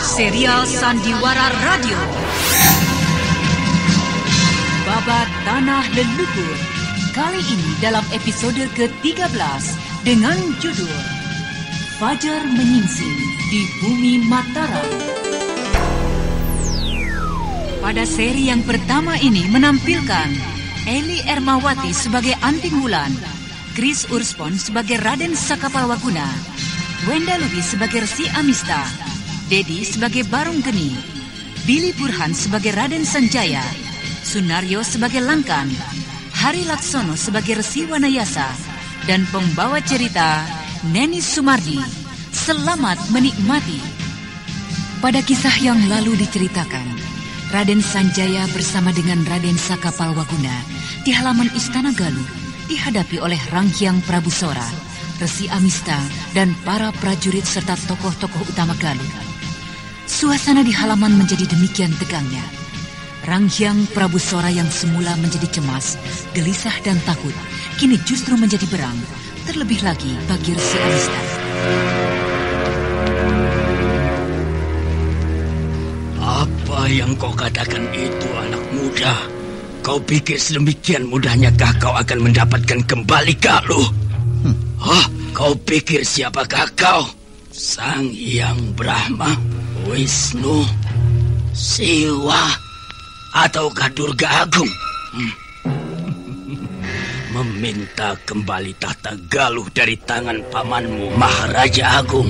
Serial Sandiwara Radio Babat Tanah Leluhur. Kali ini dalam episode ke-13 dengan judul Fajar Menyingsing di Bumi Mataram. Pada seri yang pertama ini menampilkan Eli Ermawati sebagai Anting Wulan, Chris Urspon sebagai Raden Sakapalwaguna, Wenda Lubi sebagai Resi Amista, Dedi sebagai Barung Geni, Billy Burhan sebagai Raden Sanjaya, Sunaryo sebagai Langkan, Hari Laksono sebagai Resi Wanayasa, dan pembawa cerita Neni Sumardi. Selamat menikmati. Pada kisah yang lalu diceritakan, Raden Sanjaya bersama dengan Raden Sakapalwaguna di halaman Istana Galuh dihadapi oleh Ranghyang Prabu Sora, Resi Amista, dan para prajurit serta tokoh-tokoh utama Galuh. Suasana di halaman menjadi demikian tegangnya. Ranghyang Prabu Sora yang semula menjadi cemas, gelisah dan takut, kini justru menjadi berang, terlebih lagi bagi Resi Amista. Apa yang kau katakan itu, anak muda? Kau pikir sedemikian mudahnyakah kau akan mendapatkan kembali Galuh? Kau pikir siapakah kau? Sang Hyang Brahma, Wisnu, Siwa, ataukah Durga Agung? Meminta kembali tahta Galuh dari tangan pamanmu Maharaja Agung.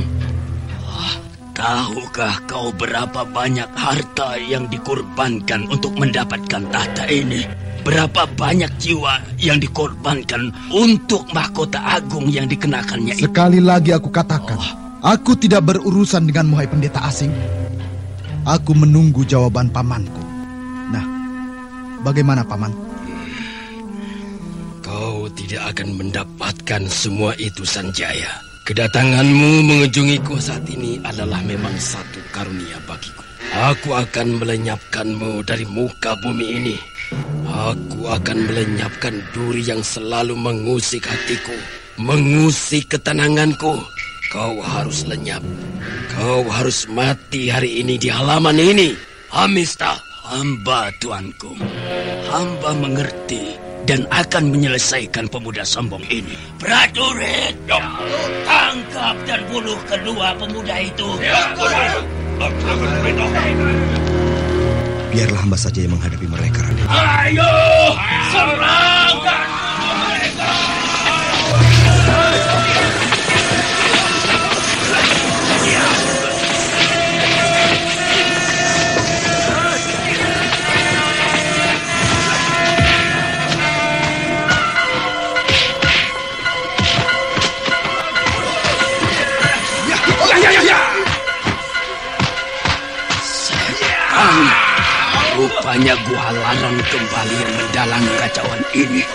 Tahukah kau berapa banyak harta yang dikorbankan untuk mendapatkan tahta ini? Berapa banyak jiwa yang dikorbankan untuk mahkota agung yang dikenakannya itu? Sekali lagi aku katakan, aku tidak berurusan dengan hai pendeta asing. Aku menunggu jawaban pamanku. Nah, bagaimana paman? Kau tidak akan mendapatkan semua itu, Sanjaya. Kedatanganmu mengunjungiku saat ini adalah memang satu karunia bagiku. Aku akan melenyapkanmu dari muka bumi ini. Aku akan melenyapkan duri yang selalu mengusik hatiku, mengusik ketenanganku. Kau harus lenyap. Kau harus mati hari ini di halaman ini. Amista, hamba tuanku. Hamba mengerti dan akan menyelesaikan pemuda sombong ini. Prajurit, tangkap dan bunuh kedua pemuda itu. Biarlah hamba saja yang menghadapi mereka, Raden. Ayo, serangkan mereka! Rupanya gua larang kembali yang mendalangi kacauan ini.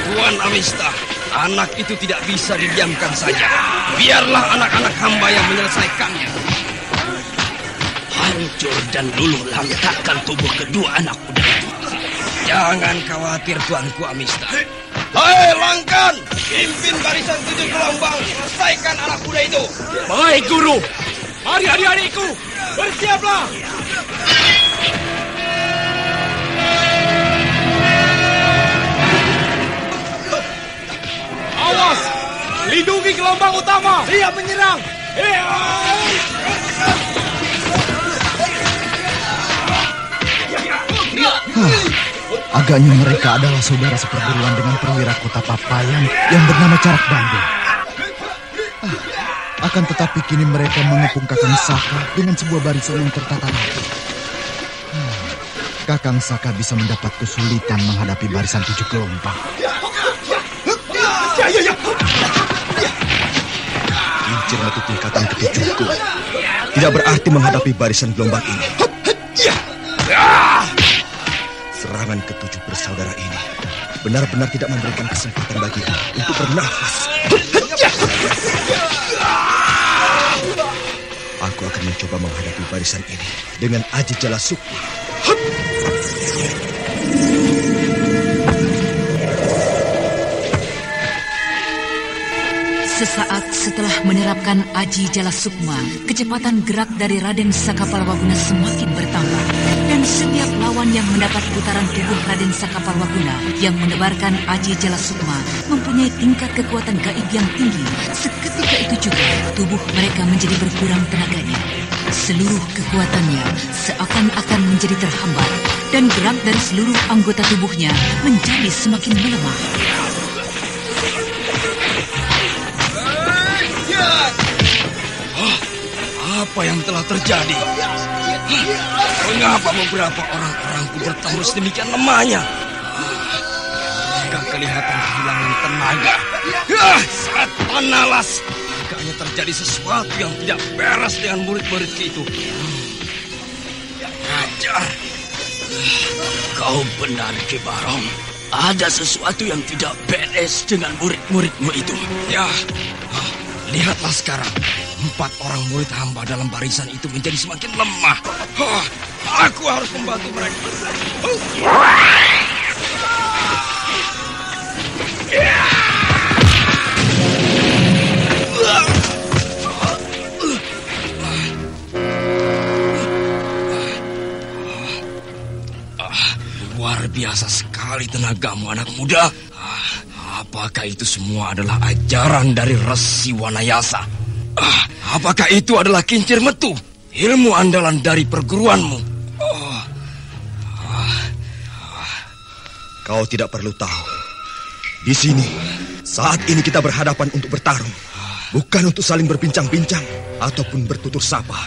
Tuan Amista, anak itu tidak bisa didiamkan saja. Biarlah anak-anak hamba yang menyelesaikannya. Hancur dan luluh lantakkan tubuh kedua anak muda itu. Jangan khawatir, Tuanku Amista. Hai Langkan, pimpin barisan 7 gelombang, selesaikan anak muda itu. Baik, Guru. Mari adik-adikku, bersiaplah. Awas, lindungi gelombang utama. Siap menyerang. Agaknya mereka adalah saudara seperguruan dengan perwira kota Papayan yang bernama Carak Bandung. Akan tetapi kini mereka mengepung Kakang Saka dengan sebuah barisan yang tertata rapi. Kakang Saka bisa mendapat kesulitan menghadapi barisan 7 gelombang. Kincir metu tingkatan ke-7ku tidak berarti menghadapi barisan gelombang ini. Serangan ke-7 bersaudara ini benar-benar tidak memberikan kesempatan bagiku untuk bernafas. Aku akan mencoba menghadapi barisan ini dengan Aji Jalasukma. Sesaat setelah menerapkan Aji Jala Sukma, kecepatan gerak dari Raden Sakapalwaguna semakin bertambah. Dan setiap lawan yang mendapat putaran tubuh Raden Sakapalwaguna yang menebarkan Aji Jala Sukma mempunyai tingkat kekuatan gaib yang tinggi. Seketika itu juga tubuh mereka menjadi berkurang tenaganya. Seluruh kekuatannya seakan-akan menjadi terhambat dan gerak dari seluruh anggota tubuhnya menjadi semakin melemah. Apa yang telah terjadi? Mengapa beberapa orang-orangku bertambah demikian lemahnya? Mereka kelihatan kehilangan tenaga. Setan alas! Agaknya terjadi sesuatu yang tidak beres dengan murid-muridku itu. Ajar! Kau benar, Ki Barong. Ada sesuatu yang tidak beres dengan murid-muridmu itu. Ya, lihatlah sekarang. 4 orang murid hamba dalam barisan itu menjadi semakin lemah. Aku harus membantu mereka. Luar biasa sekali tenagamu, anak muda. Apakah itu semua adalah ajaran dari Resi Wanayasa? Apakah itu adalah kincir metu, ilmu andalan dari perguruanmu? Kau tidak perlu tahu. Di sini, saat ini kita berhadapan untuk bertarung. Bukan untuk saling berbincang-bincang ataupun bertutur sapa.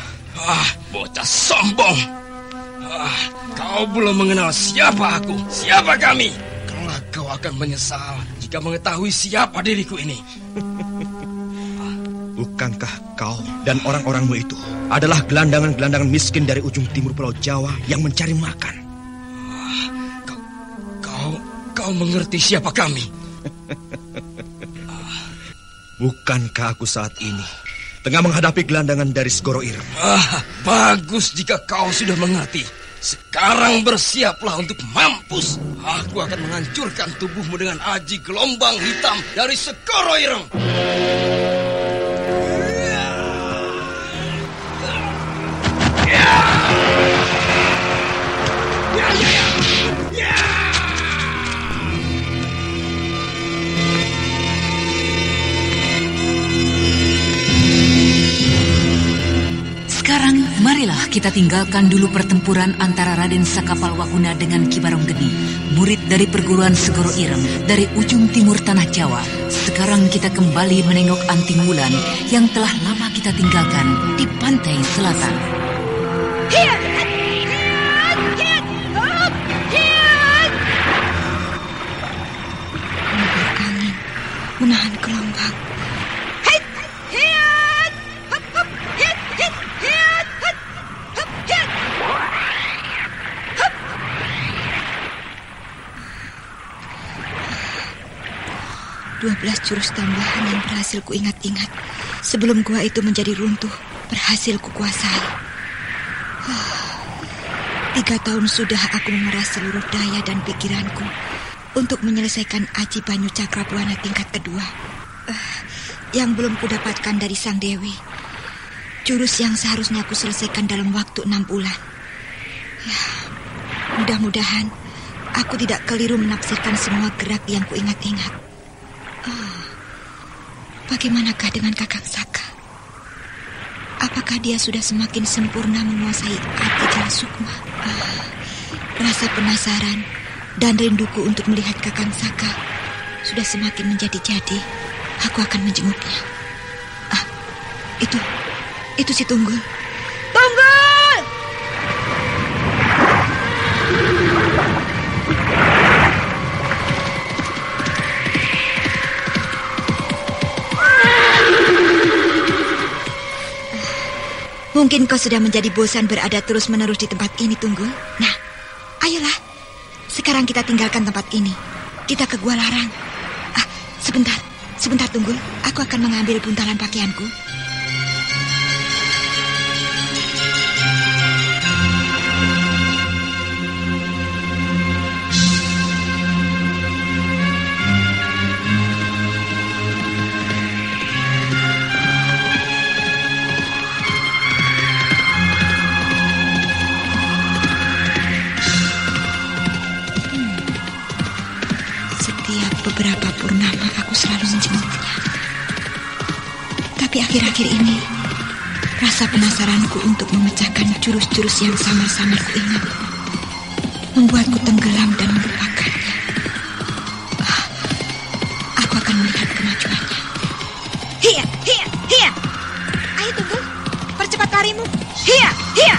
Bocah sombong. Kau belum mengenal siapa aku, siapa kami. Kelak kau akan menyesal jika mengetahui siapa diriku ini. Bukankah kau dan orang-orangmu itu adalah gelandangan-gelandangan miskin dari ujung timur Pulau Jawa yang mencari makan? Kau mengerti siapa kami? Bukankah aku saat ini tengah menghadapi gelandangan dari Segoro Ireng? Bagus jika kau sudah mengerti. Sekarang bersiaplah untuk mampus. Aku akan menghancurkan tubuhmu dengan aji gelombang hitam dari Segoro Ireng. Sekarang marilah kita tinggalkan dulu pertempuran antara Raden Sakapalwaguna dengan Ki Barong Geni, murid dari perguruan Segoro Ireng dari ujung timur tanah Jawa. Sekarang kita kembali menengok Anting Wulan yang telah lama kita tinggalkan di pantai selatan. Menebar angin, menahan gelombang. Jurus tambahan yang berhasil kuingat-ingat sebelum gua itu menjadi runtuh berhasil kukuasai. 3 tahun sudah aku memeras seluruh daya dan pikiranku untuk menyelesaikan Aji Banyu Cakrabuana tingkat kedua yang belum kudapatkan dari Sang Dewi. Jurus yang seharusnya aku selesaikan dalam waktu 6 bulan. Ya, mudah-mudahan aku tidak keliru menafsirkan semua gerak yang kuingat-ingat. Bagaimanakah dengan Kakang Saka? Apakah dia sudah semakin sempurna menguasai Aji Jala Sukma? Rasa penasaran dan rinduku untuk melihat Kakang Saka sudah semakin menjadi-jadi. Aku akan menjenguknya. Itu si Tunggul. Tunggul! Mungkin kau sudah menjadi bosan berada terus-menerus di tempat ini, Tunggul. Nah, ayolah. Sekarang kita tinggalkan tempat ini. Kita ke Gua Larang. Sebentar, Tunggul. Aku akan mengambil buntalan pakaianku. selalu menjenguknya. Tapi akhir-akhir ini, rasa penasaranku untuk memecahkan jurus-jurus yang sama-sama kuingat membuatku tenggelam dan melupakannya. Aku akan melihat kemajuannya. Hiya, hiya, hiya. Ayo Tunggul, percepat larimu. Hiya, hiya.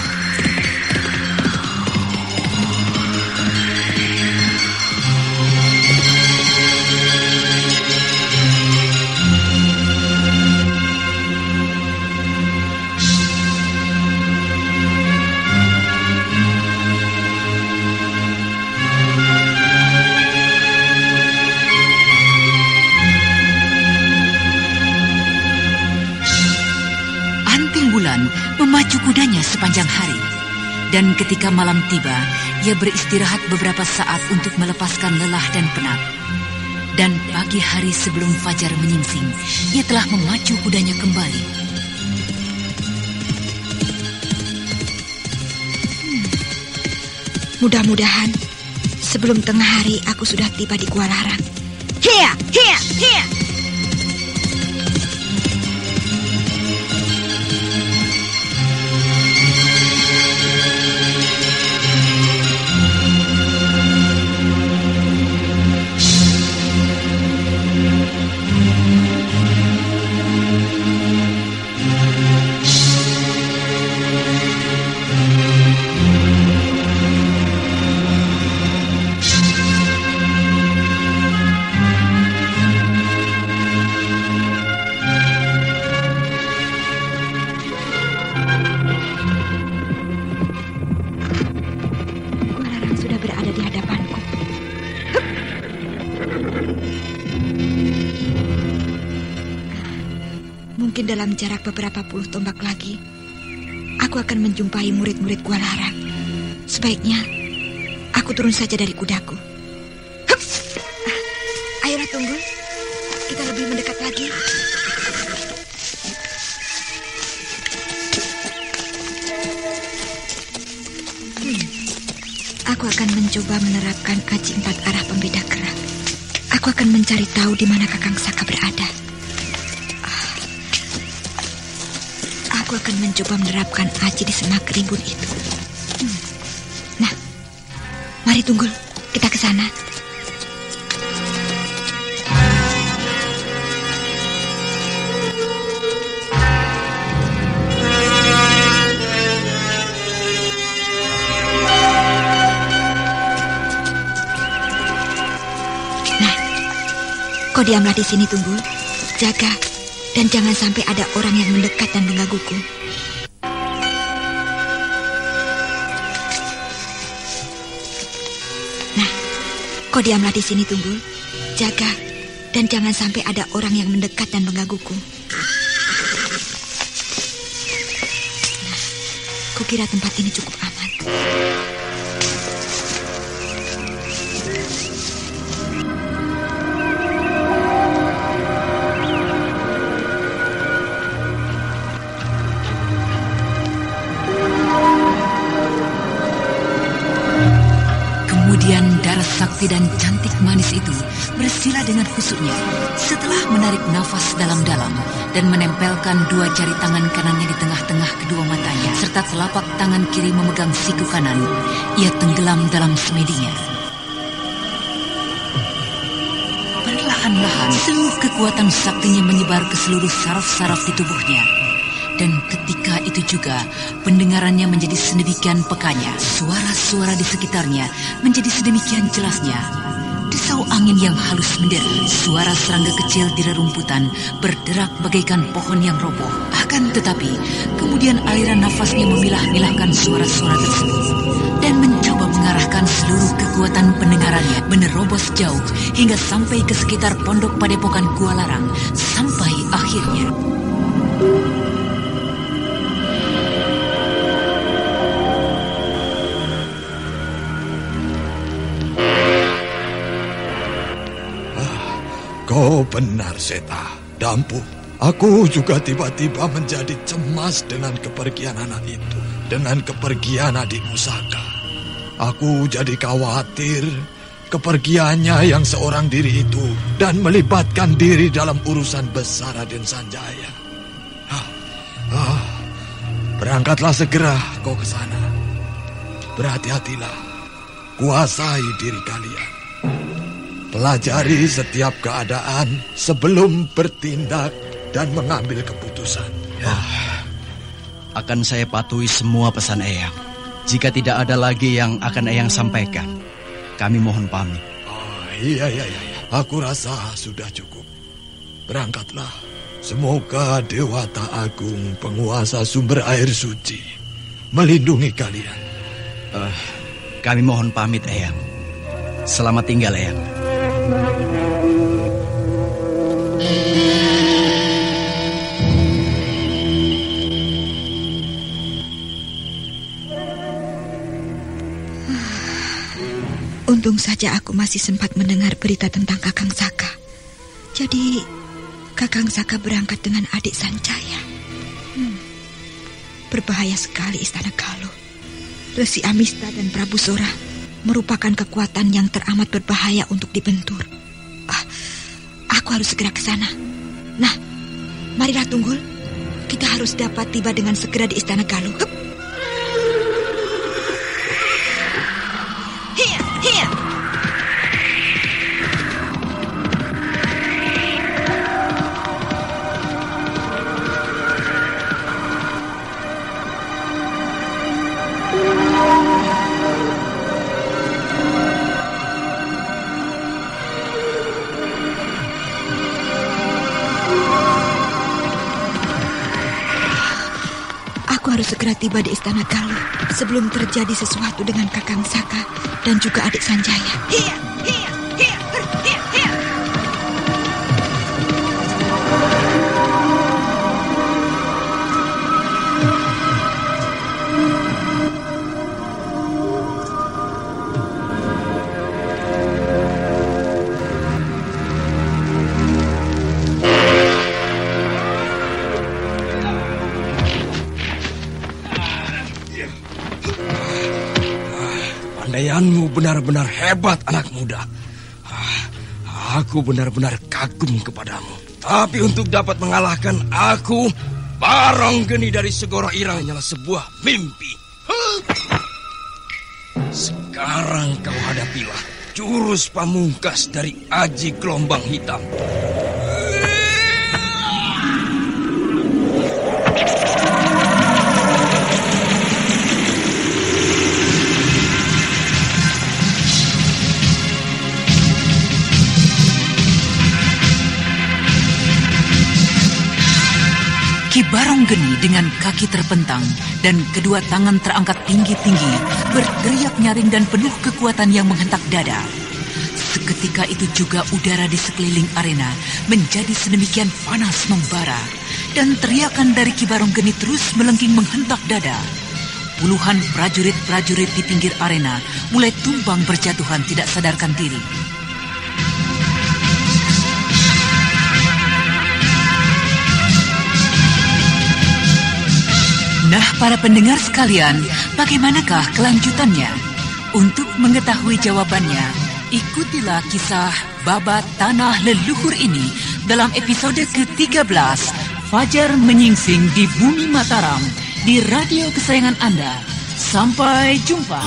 Memacu kudanya sepanjang hari. Dan ketika malam tiba, ia beristirahat beberapa saat untuk melepaskan lelah dan penat. Dan pagi hari sebelum fajar menyingsing, ia telah memacu kudanya kembali. Mudah-mudahan sebelum tengah hari aku sudah tiba di Gua Larang. Hiya, hiya, hiya. Mungkin dalam jarak beberapa puluh tombak lagi, aku akan menjumpai murid-murid Gua Larang. Sebaiknya, aku turun saja dari kudaku. Hup! Ayolah Tunggul, kita lebih mendekat lagi. Aku akan mencoba menerapkan aji 4 arah pembeda gerak. Aku akan mencari tahu di mana Kakang Saka berada. Aku akan mencoba menerapkan aji di semak rimbun itu. Nah, mari Tunggul, kita ke sana. Nah, kau diamlah di sini Tunggul. Jaga. Dan jangan sampai ada orang yang mendekat dan menggangguku. Nah, kau diamlah di sini Tunggul. Jaga. Dan jangan sampai ada orang yang mendekat dan menggangguku. Nah, kukira tempat ini cukup aman. Sakti dan cantik manis itu bersila dengan khusyuknya setelah menarik nafas dalam-dalam dan menempelkan 2 jari tangan kanannya di tengah-tengah kedua matanya serta telapak tangan kiri memegang siku kanan. Ia tenggelam dalam semedinya. Perlahan-lahan seluruh kekuatan saktinya menyebar ke seluruh saraf-saraf di tubuhnya. Dan ketika itu juga pendengarannya menjadi sedemikian pekanya, suara-suara di sekitarnya menjadi sedemikian jelasnya. Desau angin yang halus menderu, suara serangga kecil di rerumputan berderak bagaikan pohon yang roboh. Akan tetapi, kemudian aliran nafasnya memilah-milahkan suara-suara tersebut dan mencoba mengarahkan seluruh kekuatan pendengarannya menerobos jauh hingga sampai ke sekitar pondok padepokan Gua Larang, sampai akhirnya Kau benar, Seta. Dampu, aku juga tiba-tiba menjadi cemas dengan kepergian anak itu. Dengan kepergian adik Pusaka. Aku jadi khawatir kepergiannya yang seorang diri itu dan melibatkan diri dalam urusan besar Raden Sanjaya. Berangkatlah segera kau ke sana. Berhati-hatilah, kuasai diri kalian. Pelajari setiap keadaan sebelum bertindak dan mengambil keputusan. Akan saya patuhi semua pesan Eyang. Jika tidak ada lagi yang akan Eyang sampaikan, kami mohon pamit. Iya. Aku rasa sudah cukup. Berangkatlah. Semoga Dewata Agung, penguasa sumber air suci, melindungi kalian. Kami mohon pamit, Eyang. Selamat tinggal, Eyang. Untung saja aku masih sempat mendengar berita tentang Kakang Saka. Jadi, Kakang Saka berangkat dengan adik Sanjaya. Berbahaya sekali Istana Galuh. Resi Amista dan Prabu Sora merupakan kekuatan yang teramat berbahaya untuk dibentur. Aku harus segera ke sana. Nah, marilah Tunggul. Kita harus dapat tiba dengan segera di Istana Galuh. Hiya! Aku harus segera tiba di Istana Galuh sebelum terjadi sesuatu dengan Kakang Saka dan juga adik Sanjaya. Hiya! Pandaianmu benar-benar hebat, anak muda. Aku benar-benar kagum kepadamu. Tapi untuk dapat mengalahkan aku, Baronggeni dari Segoro Irang hanyalah sebuah mimpi. Sekarang kau hadapilah jurus pamungkas dari Aji Gelombang Hitam. Ki Baronggeni dengan kaki terpentang dan kedua tangan terangkat tinggi-tinggi berteriak nyaring dan penuh kekuatan yang menghentak dada. Seketika itu juga udara di sekeliling arena menjadi sedemikian panas membara dan teriakan dari Ki Baronggeni terus melengking menghentak dada. Puluhan prajurit-prajurit di pinggir arena mulai tumbang berjatuhan tidak sadarkan diri. Nah, para pendengar sekalian, bagaimanakah kelanjutannya? Untuk mengetahui jawabannya, ikutilah kisah Babat Tanah Leluhur ini dalam episode ke-13, Fajar Menyingsing di Bumi Mataram, di radio kesayangan Anda. Sampai jumpa.